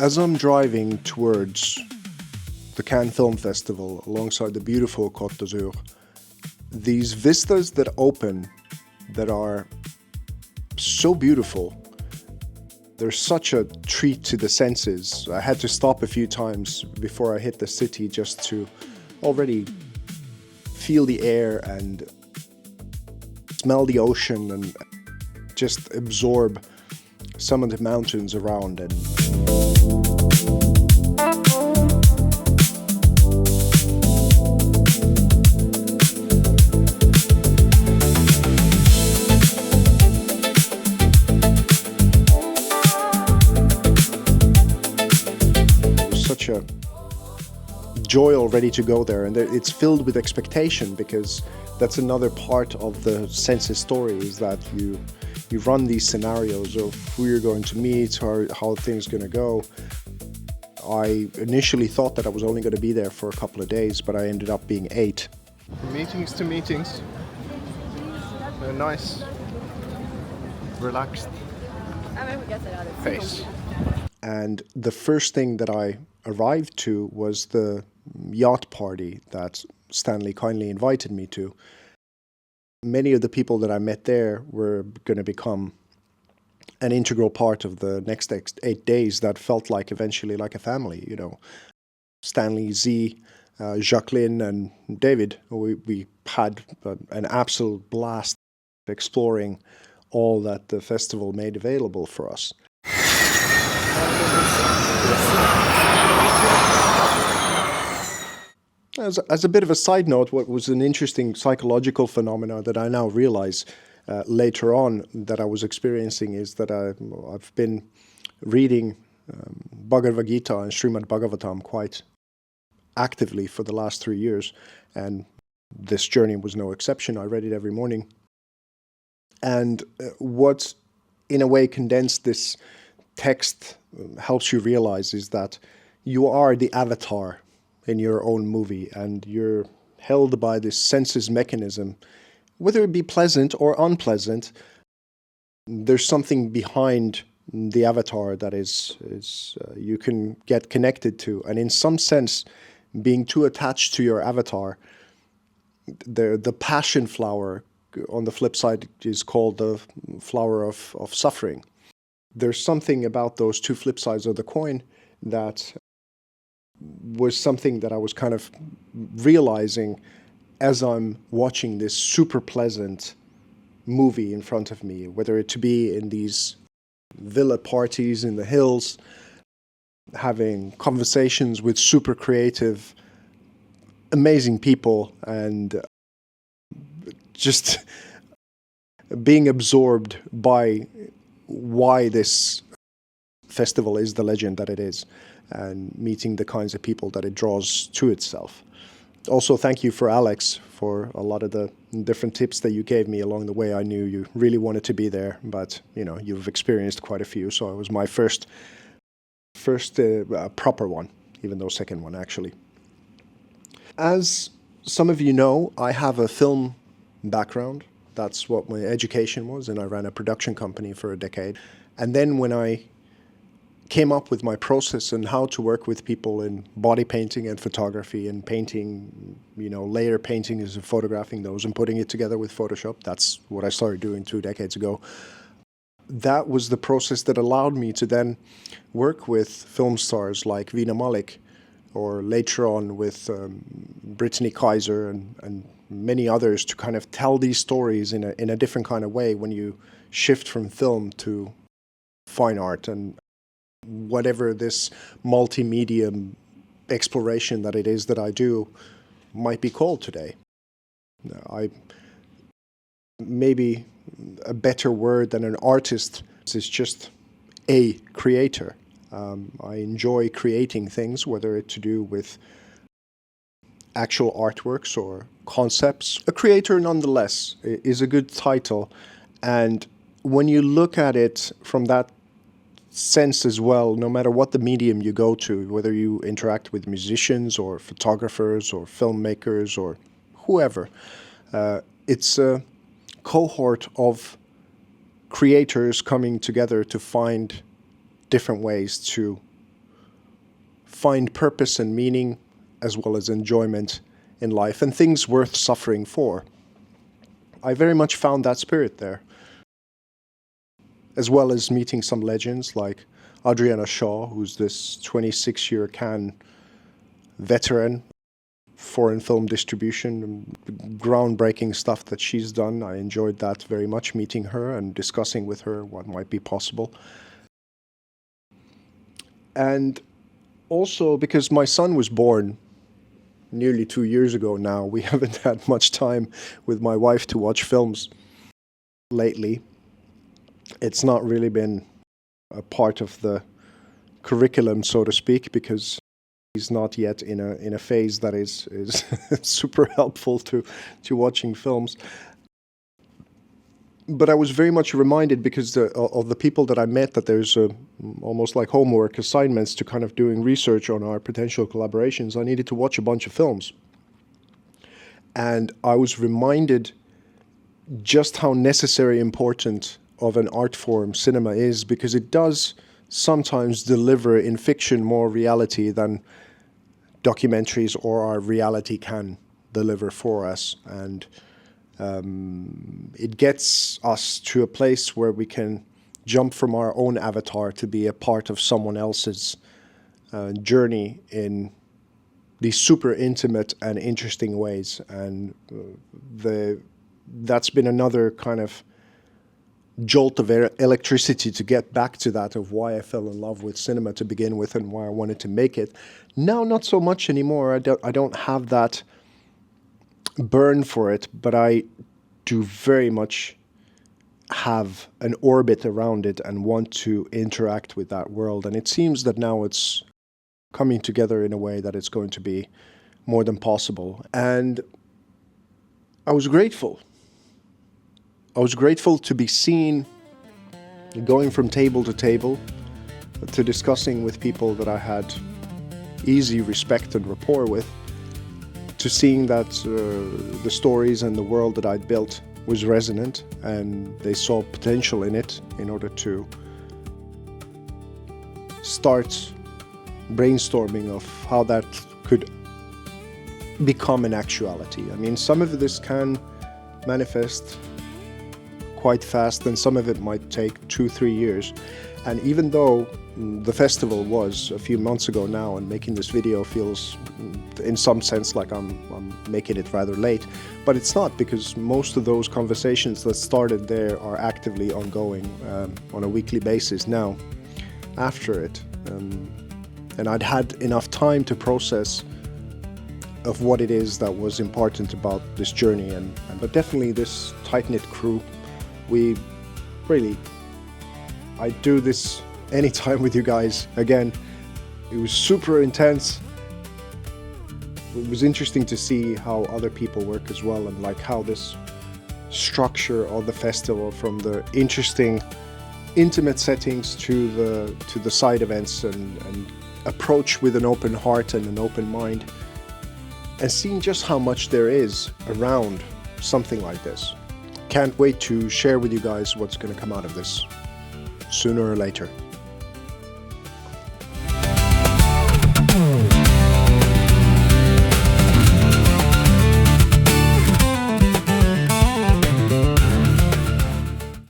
As I'm driving towards the Cannes Film Festival alongside the beautiful Côte d'Azur, these vistas that open that are so beautiful, they're such a treat to the senses. I had to stop a few times before I hit the city just to already feel the air and smell the ocean and just absorb some of the mountains around. And such a joy already to go there, and it's filled with expectation, because that's another part of the senses story, is that you run these scenarios of who you're going to meet, how things are going to go. I initially thought that I was only going to be there for a couple of days, but I ended up being 8. Meetings to meetings. A nice, relaxed face. And the first thing that I arrived to was the yacht party that Stanley kindly invited me to. Many of the people that I met there were going to become an integral part of the next 8 days that felt like eventually like a family, you know. Stanley, Z, Jacqueline and David, we had an absolute blast exploring all that the festival made available for us. As a bit of a side note, what was an interesting psychological phenomena that I now realize later on that I was experiencing is that I've been reading Bhagavad Gita and Srimad Bhagavatam quite actively for the last 3 years, and this journey was no exception. I read it every morning. And what, in a way, condensed this text helps you realize is that you are the avatar in your own movie, and you're held by this senses mechanism. Whether it be pleasant or unpleasant, there's something behind the avatar that is you can get connected to. And in some sense, being too attached to your avatar, the passion flower on the flip side is called the flower of suffering. There's something about those two flip sides of the coin that was something that I was kind of realizing as I'm watching this super pleasant movie in front of me, whether it to be in these villa parties in the hills, having conversations with super creative, amazing people, and just being absorbed by why this festival is the legend that it is, and meeting the kinds of people that it draws to itself. Also, thank you for Alex for a lot of the different tips that you gave me along the way. I knew you really wanted to be there, but you know, you've experienced quite a few, so it was my first proper one, even though second one actually. As some of you know, I have a film background. That's what my education was, and I ran a production company for a decade. And then when I came up with my process and how to work with people in body painting and photography and painting, you know, layer painting is photographing those and putting it together with Photoshop. That's what I started doing 2 decades ago. That was the process that allowed me to then work with film stars like Veena Malik, or later on with Brittany Kaiser and many others, to kind of tell these stories in a different kind of way when you shift from film to fine art and whatever this multimedia exploration that it is that I do might be called today. Maybe a better word than an artist is just a creator. I enjoy creating things, whether it's to do with actual artworks or concepts. A creator, nonetheless, is a good title. And when you look at it from that sense as well, no matter what the medium you go to, whether you interact with musicians or photographers or filmmakers or whoever, it's a cohort of creators coming together to find different ways to find purpose and meaning as well as enjoyment in life and things worth suffering for. I very much found that spirit there, as well as meeting some legends like Adriana Shaw, who's this 26-year Cannes veteran, foreign film distribution, groundbreaking stuff that she's done. I enjoyed that very much, meeting her and discussing with her what might be possible. And also because my son was born nearly 2 years ago now, we haven't had much time with my wife to watch films lately. It's not really been a part of the curriculum, so to speak, because he's not yet in a phase that is super helpful to watching films. But I was very much reminded, because of the people that I met, that there's almost like homework assignments to kind of doing research on our potential collaborations. I needed to watch a bunch of films. And I was reminded just how necessary, important of an art form cinema is, because it does sometimes deliver in fiction more reality than documentaries or our reality can deliver for us. And it gets us to a place where we can jump from our own avatar to be a part of someone else's journey in these super intimate and interesting ways. And that's been another kind of jolt of electricity to get back to that, of why I fell in love with cinema to begin with and why I wanted to make it. Now, not so much anymore. I don't have that burn for it, but I do very much have an orbit around it and want to interact with that world. And it seems that now it's coming together in a way that it's going to be more than possible. And I was grateful. I was grateful to be seen going from table to table, to discussing with people that I had easy respect and rapport with, to seeing that the stories and the world that I'd built was resonant and they saw potential in it, in order to start brainstorming of how that could become an actuality. I mean, some of this can manifest quite fast, and some of it might take 2-3 years. And even though the festival was a few months ago now, and making this video feels in some sense like I'm making it rather late, but it's not, because most of those conversations that started there are actively ongoing on a weekly basis now after it. And I'd had enough time to process of what it is that was important about this journey, but definitely this tight-knit crew. We really, I do this anytime with you guys. Again, it was super intense. It was interesting to see how other people work as well, and like how this structure of the festival, from the interesting intimate settings to the side events, and approach with an open heart and an open mind, and seeing just how much there is around something like this. Can't wait to share with you guys what's going to come out of this sooner or later.